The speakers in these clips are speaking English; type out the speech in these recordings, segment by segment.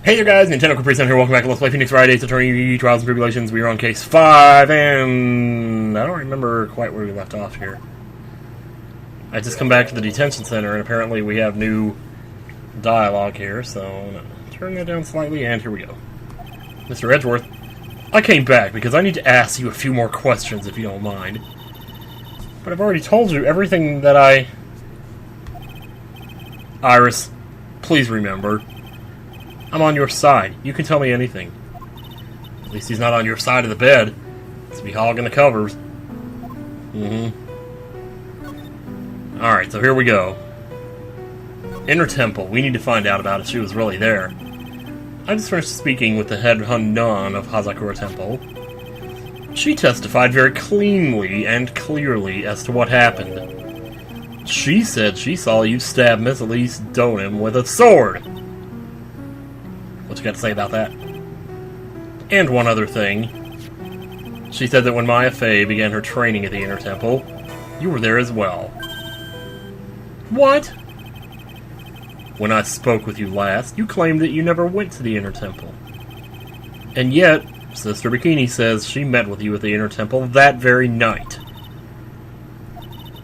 Hey there guys, NintendoCapriSun here, welcome back to Let's Play Phoenix Fridays, Attorney Trials and Tribulations. We are on case 5, and I don't remember quite where we left off here. I just come back to the detention center, and apparently we have new dialogue here, so I'm going to turn that down slightly, and here we go. Mr. Edgeworth, I came back because I need to ask you a few more questions, if you don't mind. But I've already told you everything that I... Iris, please remember. I'm on your side. You can tell me anything. At least he's not on your side of the bed. He's be hogging the covers. Alright, so here we go. Inner Temple. We need to find out about if she was really there. I just finished speaking with the head Hunan of Hazakura Temple. She testified very cleanly and clearly as to what happened. She said she saw you stab Miss Elise Donim with a sword. What you got to say about that? And one other thing. She said that when Maya Fey began her training at the Inner Temple, you were there as well. What? When I spoke with you last, you claimed that you never went to the Inner Temple. And yet, Sister Bikini says she met with you at the Inner Temple that very night.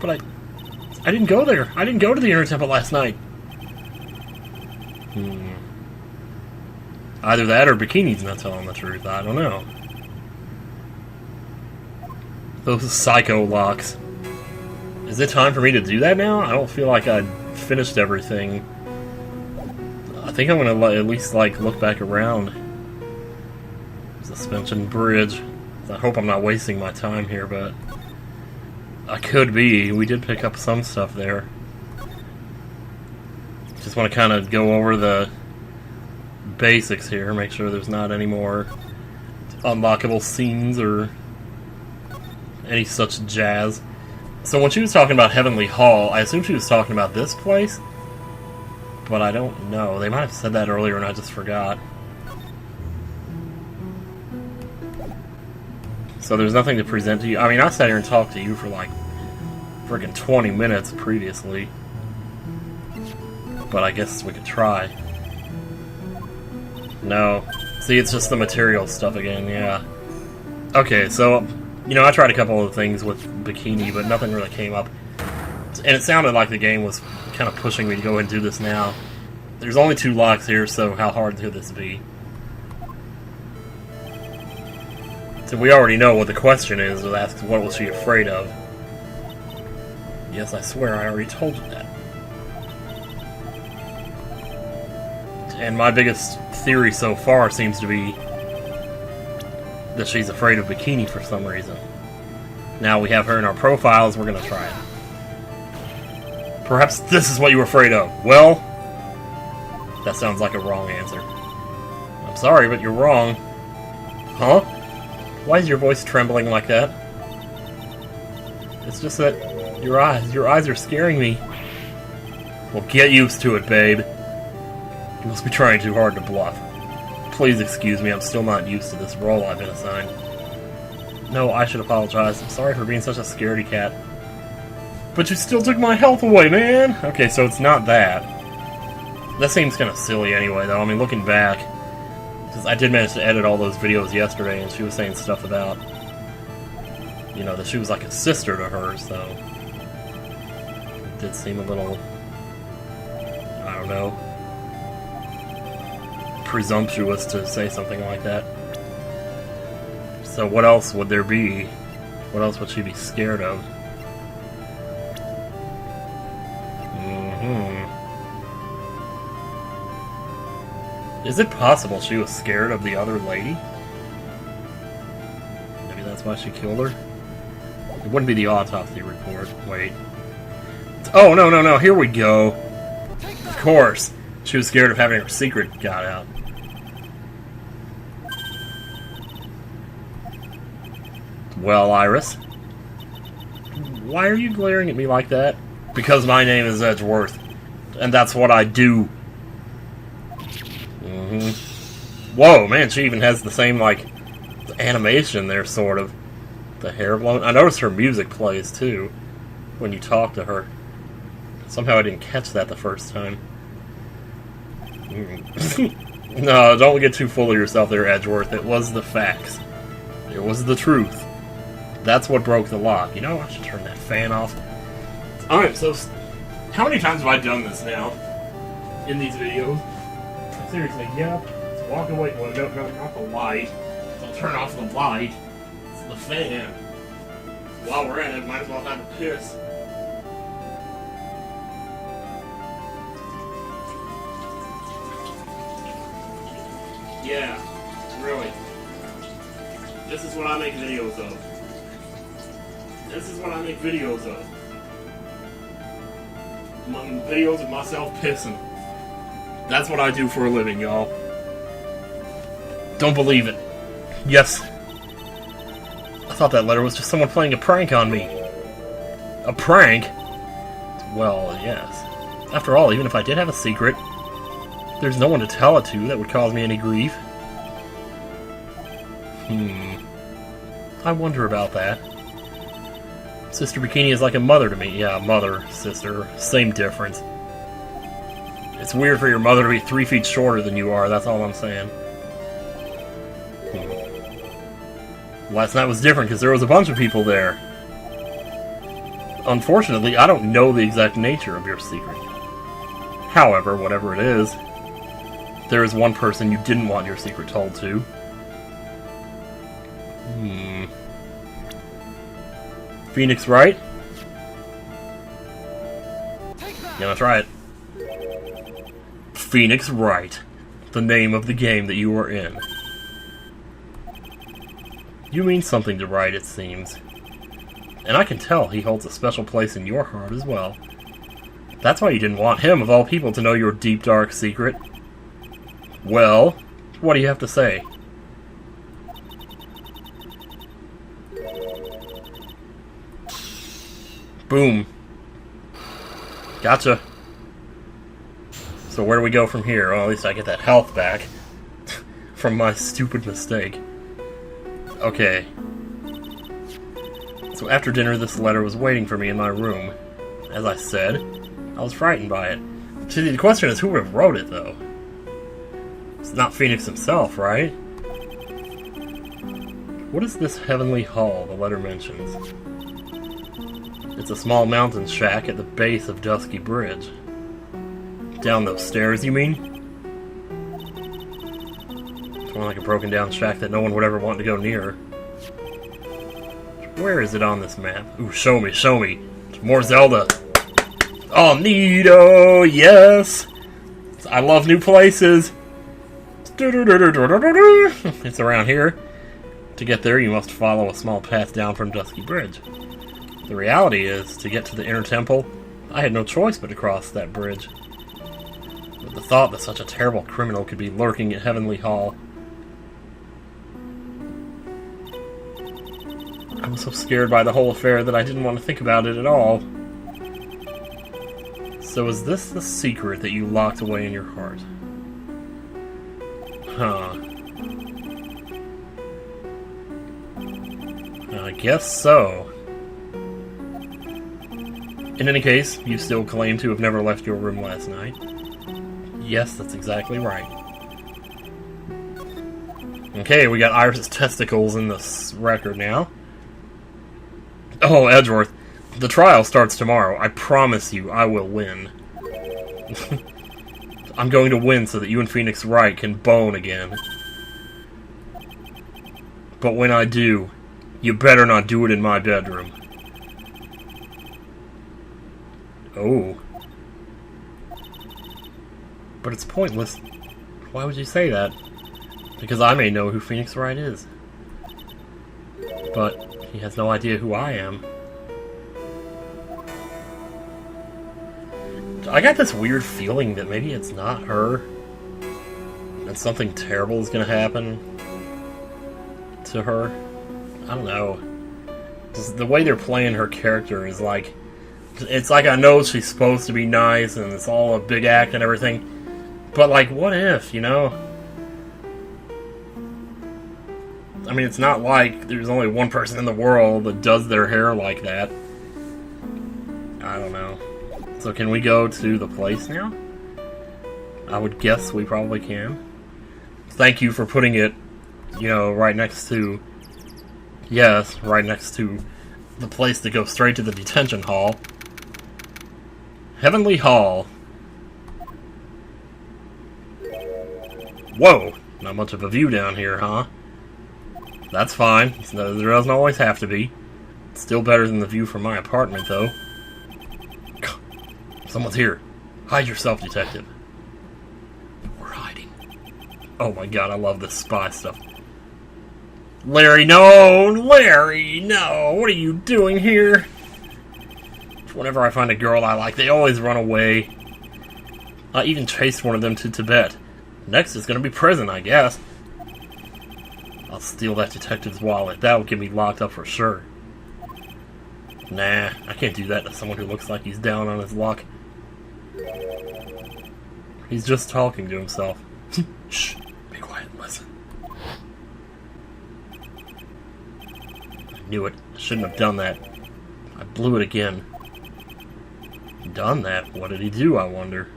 But I didn't go there. I didn't go to the Inner Temple last night. Either that or Bikini's not telling the truth. I don't know. Those psycholocks. Is it time for me to do that now? I don't feel like I finished everything. I think I'm gonna at least look back around. Suspension bridge. I hope I'm not wasting my time here, but I could be. We did pick up some stuff there. Just want to kind of go over the basics here, make sure there's not any more unlockable scenes or any such jazz. So when she was talking about Heavenly Hall, I assume she was talking about this place, but I don't know. They might have said that earlier and I just forgot. So there's nothing to present to you. I mean, I sat here and talked to you for like freaking 20 minutes previously, but I guess we could try. No. See, it's just the material stuff again, yeah. Okay, so, you know, I tried a couple of things with Bikini, but nothing really came up. And it sounded like the game was kind of pushing me to go ahead and do this now. There's only 2 locks here, so how hard could this be? So we already know what the question is. It asks, what was she afraid of? Yes, I swear I already told you that. And my biggest theory so far seems to be that she's afraid of Bikini for some reason. Now we have her in our profiles, we're gonna try it. Perhaps this is what you were afraid of. Well, that sounds like a wrong answer. I'm sorry, but you're wrong. Huh? Why is your voice trembling like that? It's just that your eyes are scaring me. Well, get used to it, babe. You must be trying too hard to bluff. Please excuse me, I'm still not used to this role I've been assigned. No, I should apologize. I'm sorry for being such a scaredy cat. But you still took my health away, man! Okay, so it's not that. That seems kind of silly anyway, though. I mean, looking back, because I did manage to edit all those videos yesterday, and she was saying stuff about, you know, that she was like a sister to her, so it did seem a little, I don't know, presumptuous to say something like that. So what else would there be? What else would she be scared of? Is it possible she was scared of the other lady? Maybe that's why she killed her? It wouldn't be the autopsy report. Wait. Oh, no, here we go. Of course. She was scared of having her secret got out. Well, Iris, why are you glaring at me like that? Because my name is Edgeworth, and that's what I do. Whoa, man, she even has the same, like, animation there, sort of. The hair blown. I noticed her music plays, too, when you talk to her. Somehow I didn't catch that the first time. No, don't get too full of yourself there, Edgeworth. It was the facts. It was the truth. That's what broke the lock. You know, I should turn that fan off. Alright, so how many times have I done this now in these videos? Seriously, yeah. Let's walk away. Well, no, not the light. I'll turn off the light. It's the fan. While we're at it, might as well have a piss. Yeah, really. This is what I make videos of. This is what I make videos of. Videos of myself pissing. That's what I do for a living, y'all. Don't believe it. Yes. I thought that letter was just someone playing a prank on me. A prank? Well, yes. After all, even if I did have a secret, there's no one to tell it to that would cause me any grief. I wonder about that. Sister Bikini is like a mother to me. Yeah, mother, sister, same difference. It's weird for your mother to be 3 feet shorter than you are, that's all I'm saying. Last night was different because there was a bunch of people there. Unfortunately, I don't know the exact nature of your secret. However, whatever it is, there is one person you didn't want your secret told to. Phoenix Wright? Yeah, that's right. Phoenix Wright. The name of the game that you were in. You mean something to Wright, it seems. And I can tell he holds a special place in your heart as well. That's why you didn't want him, of all people, to know your deep, dark secret. Well, what do you have to say? Boom. Gotcha. So where do we go from here? Well, at least I get that health back from my stupid mistake. Okay. So after dinner, this letter was waiting for me in my room. As I said, I was frightened by it. See, the question is who would have wrote it, though? It's not Phoenix himself, right? What is this heavenly hall the letter mentions? It's a small mountain shack at the base of Dusky Bridge. Down those stairs, you mean? It's more like a broken down shack that no one would ever want to go near. Where is it on this map? Ooh, show me, show me. More Zelda. Oh, neato, yes! I love new places. It's around here. To get there, you must follow a small path down from Dusky Bridge. The reality is, to get to the inner temple, I had no choice but to cross that bridge. But the thought that such a terrible criminal could be lurking at Heavenly Hall. I was so scared by the whole affair that I didn't want to think about it at all. So is this the secret that you locked away in your heart? Huh. I guess so. In any case, you still claim to have never left your room last night. Yes, that's exactly right. Okay, we got Iris' testicles in this record now. Oh, Edgeworth, the trial starts tomorrow. I promise you, I will win. I'm going to win so that you and Phoenix Wright can bone again. But when I do, you better not do it in my bedroom. Oh. But it's pointless. Why would you say that? Because I may know who Phoenix Wright is. But he has no idea who I am. I got this weird feeling that maybe it's not her. And something terrible is gonna happen to her. I don't know. Just the way they're playing her character is like... It's like I know she's supposed to be nice and it's all a big act and everything. But like, what if, you know? I mean, it's not like there's only one person in the world that does their hair like that. I don't know. So can we go to the place now? I would guess we probably can. thank you for putting it, you know, right next to... Yes, right next to the place to go straight to the detention hall. Heavenly Hall. Whoa! Not much of a view down here, huh? That's fine. There doesn't always have to be. It's still better than the view from my apartment, though. Someone's here. Hide yourself, detective. We're hiding. Oh my god, I love this spy stuff. Larry, no! Larry, no! What are you doing here? Whenever I find a girl I like, they always run away. I even chased one of them to Tibet. Next is gonna be prison, I guess. I'll steal that detective's wallet. That will get me locked up for sure. Nah, I can't do that to someone who looks like he's down on his luck. He's just talking to himself. Shh, be quiet and listen. I knew it. I shouldn't have done that. I blew it again. Done that? What did he do, I wonder?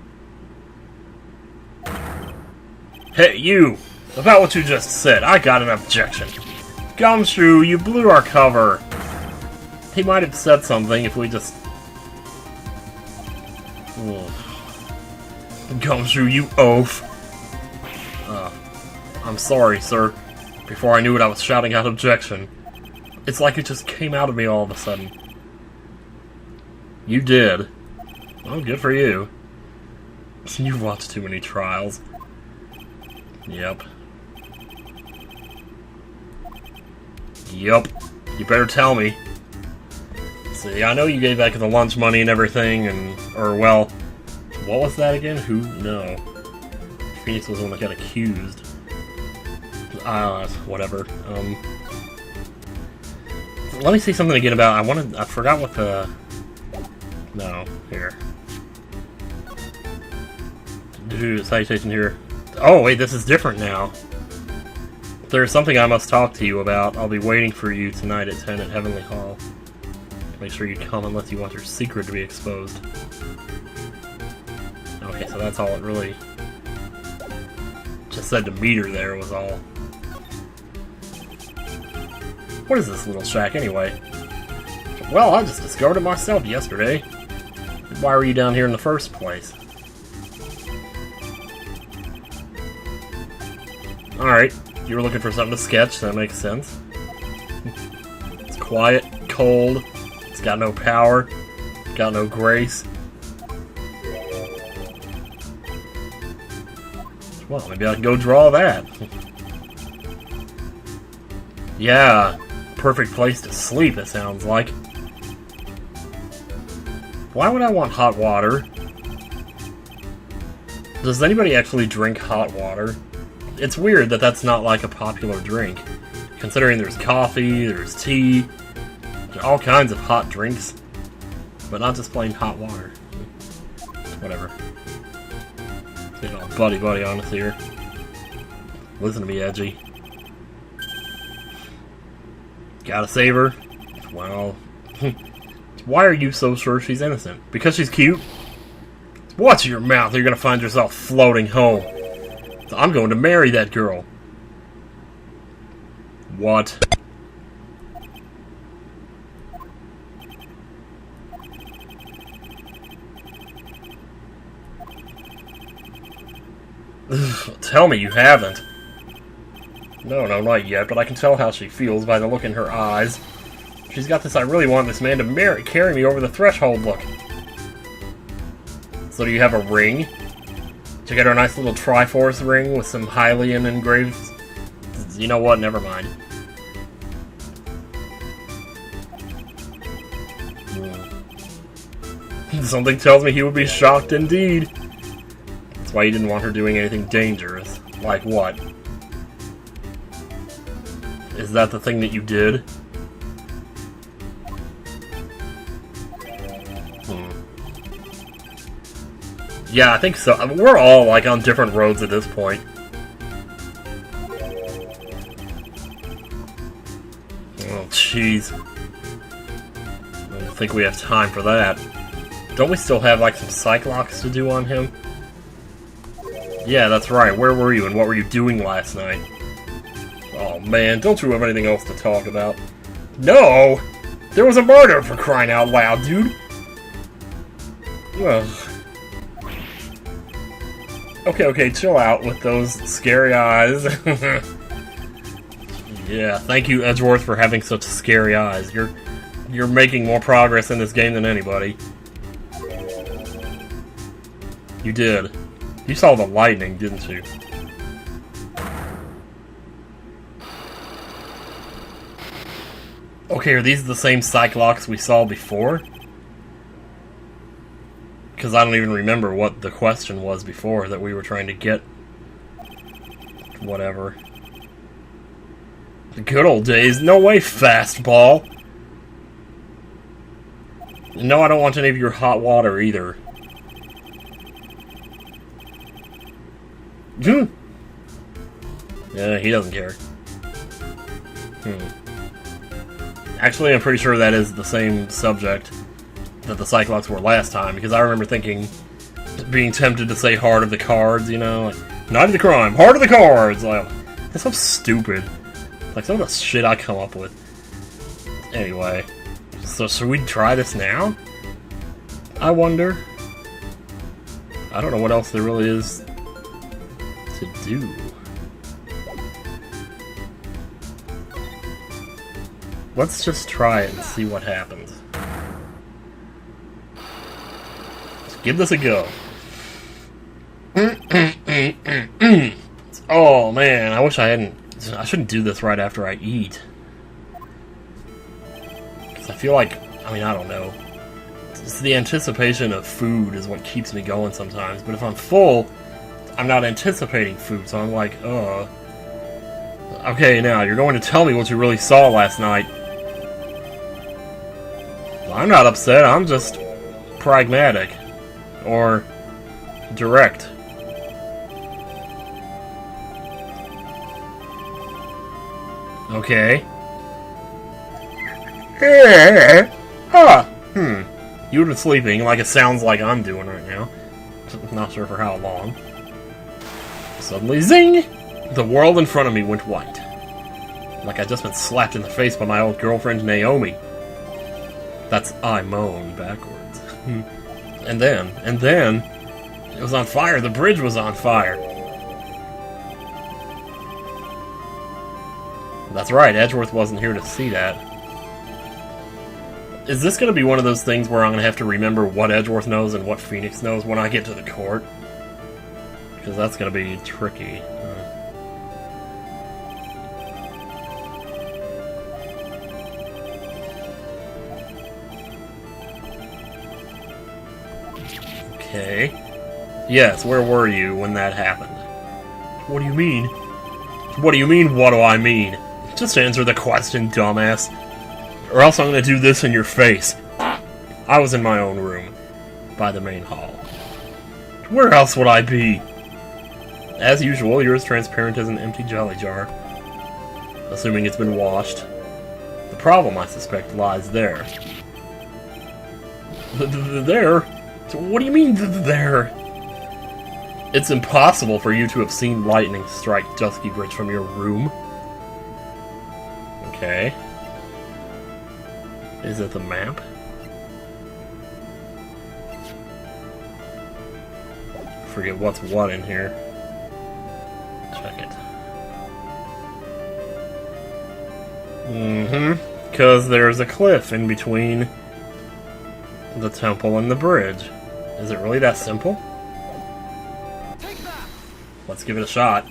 Hey, you! About what you just said, I got an objection. Gumshoe, you blew our cover. He might have said something if we just... Gumshoe, you oaf. I'm sorry, sir. Before I knew it, I was shouting out objection. It's like it just came out of me all of a sudden. You did. Well, good for you. You've watched too many trials. Yep. Yup. You better tell me. See, I know you gave back the lunch money and everything, or, well, what was that again? Who? No. Phoenix was the one that got accused. Whatever. Let me say something again about, I forgot what the... No, here. Citation here. Oh, wait, this is different now. There's something I must talk to you about. I'll be waiting for you tonight at 10 at Heavenly Hall. Make sure you come unless you want your secret to be exposed. Okay, so that's all it really... just said to meet her there was all. What is this little shack anyway? Well, I just discovered it myself yesterday. Why were you down here in the first place? Alright, you were looking for something to sketch, that makes sense. It's quiet, cold, it's got no power, got no grace. Well, maybe I can go draw that. Yeah, perfect place to sleep, it sounds like. Why would I want hot water? Does anybody actually drink hot water? It's weird that that's not like a popular drink, considering there's coffee, there's tea, there's all kinds of hot drinks, but not just plain hot water. Whatever. Getting all buddy on us here. Listen to me, Edgy. Gotta save her. Well, why are you so sure she's innocent? Because she's cute? Watch your mouth, or you're gonna find yourself floating home. I'm going to marry that girl. What? Tell me you haven't. No, not yet, but I can tell how she feels by the look in her eyes. She's got this I really want this man to carry me over the threshold look. So do you have a ring? Did you get her a nice little Triforce ring with some Hylian engraved? You know what? Never mind. Something tells me he would be shocked indeed. That's why he didn't want her doing anything dangerous. Like what? Is that the thing that you did? Yeah, I think so. I mean, we're all, like, on different roads at this point. Oh, jeez. I don't think we have time for that. Don't we still have, like, some psycholocks to do on him? Yeah, that's right. Where were you and what were you doing last night? Oh man, don't you have anything else to talk about? No! There was a murder, for crying out loud, dude! Ugh. Okay, chill out with those scary eyes. Yeah, thank you, Edgeworth, for having such scary eyes. You're making more progress in this game than anybody. You did. You saw the lightning, didn't you? Okay, are these the same psycholocks we saw before? Because I don't even remember what the question was before that we were trying to get. Whatever. The good old days. No way, fastball! No, I don't want any of your hot water either. Yeah, he doesn't care. Actually, I'm pretty sure that is the same subject that the psycholocks were last time, because I remember thinking, being tempted to say heart of the cards, you know? Like, night of the crime, heart of the cards! Like, that's so stupid. Like, some of the shit I come up with. Anyway, so should we try this now? I wonder. I don't know what else there really is to do. Let's just try it and see what happens. Let's give this a go. Oh man, I wish I hadn't. I shouldn't do this right after I eat. Because I feel like, I mean, I don't know. It's the anticipation of food is what keeps me going sometimes. But if I'm full, I'm not anticipating food, so I'm like, ugh. Okay, now, you're going to tell me what you really saw last night. I'm not upset, I'm just pragmatic. Or direct. Okay. You've been sleeping like it sounds like I'm doing right now. Not sure for how long. Suddenly, zing! The world in front of me went white. Like I'd just been slapped in the face by my old girlfriend Naomi. That's I moan backwards. And then, it was on fire. The bridge was on fire. That's right, Edgeworth wasn't here to see that. Is this going to be one of those things where I'm going to have to remember what Edgeworth knows and what Phoenix knows when I get to the court? Because that's going to be tricky. Okay. Yes, where were you when that happened? What do you mean? What do you mean, what do I mean? Just answer the question, dumbass. Or else I'm gonna do this in your face. I was in my own room. By the main hall. Where else would I be? As usual, you're as transparent as an empty jelly jar. Assuming it's been washed. The problem, I suspect, lies there. There? What do you mean, there? It's impossible for you to have seen lightning strike Dusky Bridge from your room. Okay. Is it the map? Forget what's what in here. Check it. Because there's a cliff in between the temple and the bridge. Is it really that simple? Let's give it a shot.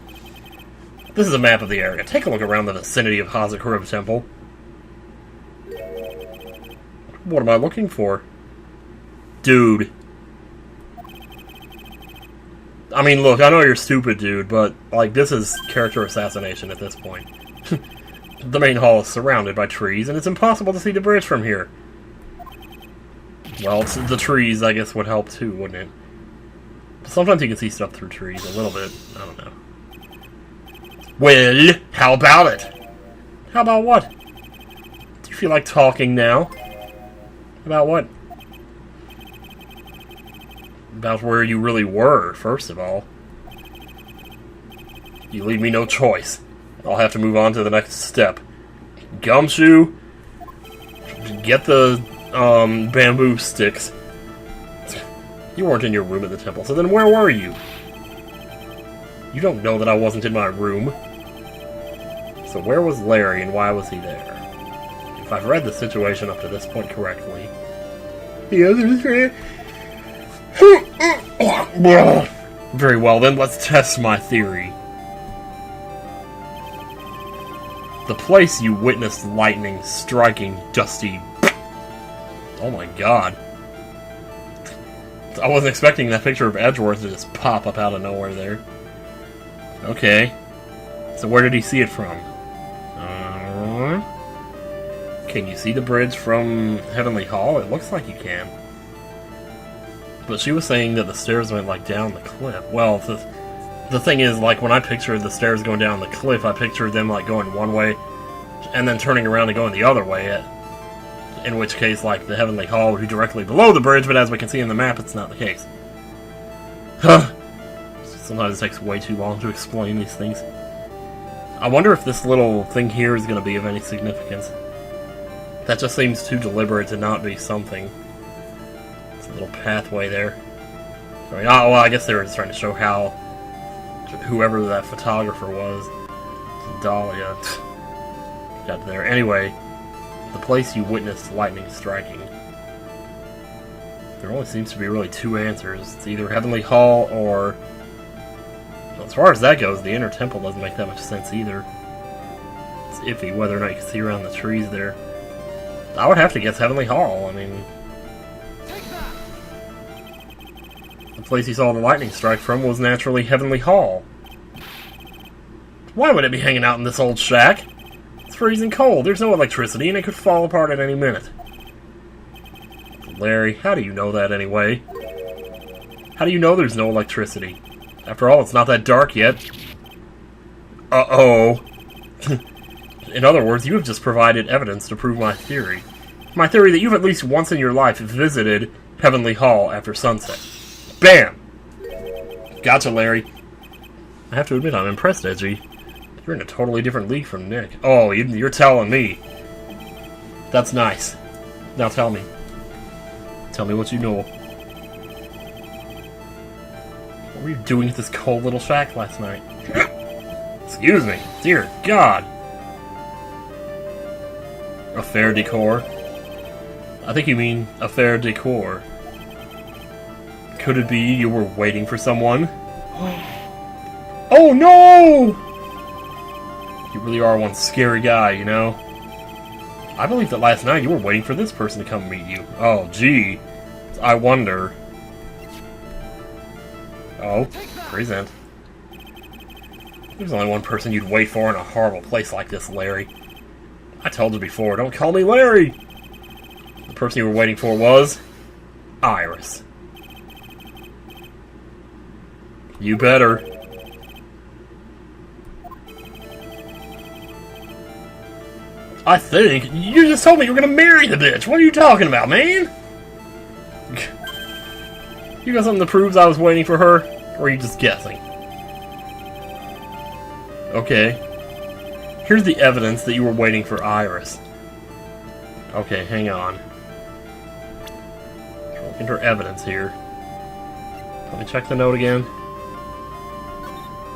This is a map of the area. Take a look around the vicinity of Hazakura Temple. What am I looking for? Dude. I mean, look, I know you're stupid, dude, but, like, this is character assassination at this point. The main hall is surrounded by trees, and it's impossible to see the bridge from here. Well, the trees, I guess, would help too, wouldn't it? But sometimes you can see stuff through trees, a little bit. I don't know. Well, how about it? How about what? Do you feel like talking now? About what? About where you really were, first of all. You leave me no choice. I'll have to move on to the next step. Gumshoe, get the bamboo sticks. You weren't in your room at the temple, so then where were you? You don't know that I wasn't in my room. So where was Larry and why was he there? If I've read the situation up to this point correctly... The others... Very well then, let's test my theory. The place you witnessed lightning striking Dusty... Oh my god. I wasn't expecting that picture of Edgeworth to just pop up out of nowhere there. Okay. So where did he see it from? Can you see the bridge from Heavenly Hall? It looks like you can. But she was saying that the stairs went, like, down the cliff. Well, the thing is, like, when I pictured the stairs going down the cliff, I pictured them, like, going one way, and then turning around and going the other way. In which case, like, the Heavenly Hall would be directly below the bridge, but as we can see in the map, it's not the case. Huh. Sometimes it takes way too long to explain these things. I wonder if this little thing here is going to be of any significance. That just seems too deliberate to not be something. It's a little pathway there. I mean, oh, well, I guess they were just trying to show how whoever that photographer was, Dahlia, got there. Anyway, the place you witnessed lightning striking. There only seems to be really two answers. It's either Heavenly Hall or... Well, as far as that goes, the inner temple doesn't make that much sense either. It's iffy whether or not you can see around the trees there. I would have to guess Heavenly Hall. I mean... The place you saw the lightning strike from was naturally Heavenly Hall. Why would it be hanging out in this old shack? It's freezing cold, there's no electricity, and it could fall apart at any minute. Larry, how do you know that anyway? How do you know there's no electricity? After all, it's not that dark yet. Uh-oh. In other words, you have just provided evidence to prove my theory. My theory that you've at least once in your life visited Heavenly Hall after sunset. Bam! Gotcha, Larry. I have to admit, I'm impressed, Edgy. You're in a totally different league from Nick. Oh, you're telling me. That's nice. Now tell me. Tell me what you know. What were you doing at this cold little shack last night? Excuse me. Dear God. Affair decor? I think you mean affair decor. Could it be you were waiting for someone? Oh no! You really are one scary guy, you know? I believe that last night you were waiting for this person to come meet you. Oh, gee. I wonder. Oh, present. There's only one person you'd wait for in a horrible place like this, Larry. I told you before, don't call me Larry! The person you were waiting for was... Iris. You better. I think. You just told me you were gonna marry the bitch! What are you talking about, man? You got something that proves I was waiting for her? Or are you just guessing? Okay. Here's the evidence that you were waiting for Iris. Okay, hang on. Look into her evidence here. Let me check the note again.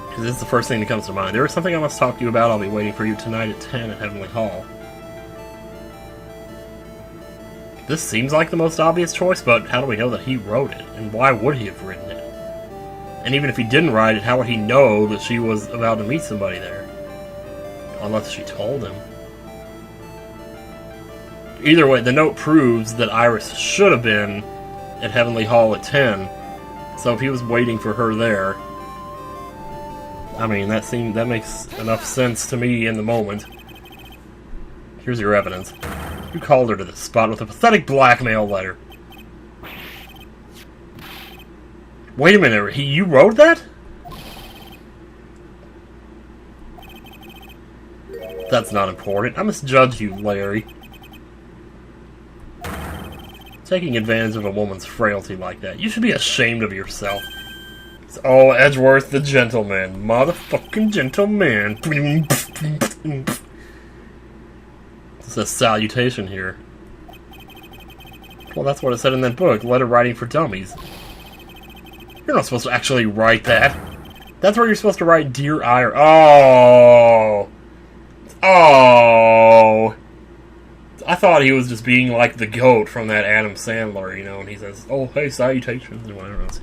Because this is the first thing that comes to mind. There is something I must talk to you about. I'll be waiting for you tonight at 10 at Heavenly Hall. This seems like the most obvious choice, but how do we know that he wrote it? And why would he have written it? And even if he didn't write it, how would he know that she was about to meet somebody there? Unless she told him. Either way, the note proves that Iris should have been at Heavenly Hall at 10. So if he was waiting for her there... I mean, that makes enough sense to me in the moment. Here's your evidence. You called her to the spot with a pathetic blackmail letter. Wait a minute, you wrote that? That's not important. I misjudged you, Larry. Taking advantage of a woman's frailty like that. You should be ashamed of yourself. Oh, Edgeworth the gentleman. Motherfucking gentleman. It's a salutation here. Well, that's what it said in that book, Letter Writing for Dummies. You're not supposed to actually write that. That's where you're supposed to write Dear Ira. Oh! Oh! I thought he was just being like the goat from that Adam Sandler, you know, and he says, oh, hey, salutations, and whatever else.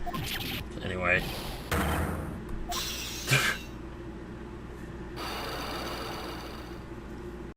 Anyway.